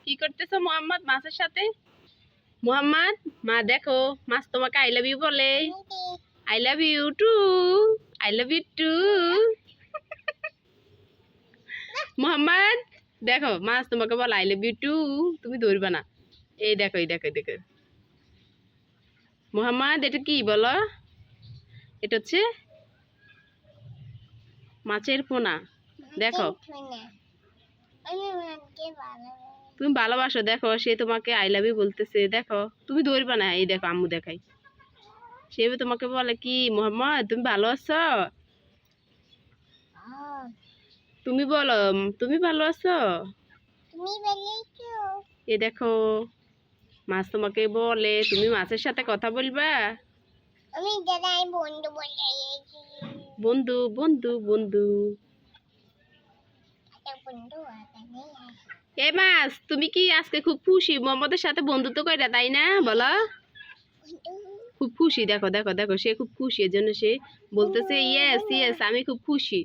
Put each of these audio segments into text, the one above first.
কি করতেছো মোহাম্মদ মাছের সাথে? মোহাম্মদ, মা দেখো মাছ তোমাকে আই লাভ ইউ বলে। I love you too. I love you too. Mohammad দেখো মাছ তোমাকে বলে আই লাভ ইউ টু। তুমি ধরবা না। এই দেখো এই দেখো এই দেখো। মোহাম্মদ এটা কি বলো? এটা হচ্ছে মাছের পোনা। দেখো তুমি ভালোবাসো, দেখো সে তোমাকে আই লাভ ইউ বলতেছে। দেখো তুমি ধরবা না। এই দেখো আম্মু দেখাই, সে তোমাকে বলে কি মোহাম্মদ তুমি ভালো আছো? তুমি বলো তুমি ভালো আছো? এ দেখো মাছ তোমাকে বলে তুমি মাছের সাথে কথা বলবা। বন্ধু বন্ধু বন্ধু। এ মাছ তুমি কি আজকে খুব খুশি মোহাম্মদের সাথে বন্ধুত্ব কইরা, তাই না? বলো খুব খুশি। দেখো দেখো দেখো সে খুব খুশি, এর জন্য সে বলতেছে ইয়েস ইয়েস আমি খুব খুশি।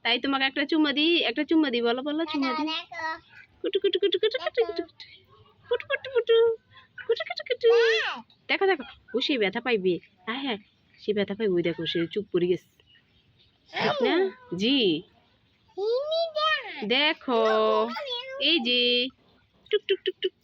তাই তোমাকে একটা চুম্মা দিই, একটা চুম্মা দিই। বলো বলো চুম্মা দিই। কুটু কুটু কুটু কুটু কুটু কুটু কুটু কুটু কুটু কুটু কুটু কুটু। দেখো দেখো ও সে ব্যথা পাইবে। হ্যাঁ হ্যাঁ সে ব্যথা পাইবে। ওই দেখো সে চুপ করে গেছে না। জি দেখো এই যে টুক টুক টুক টুক।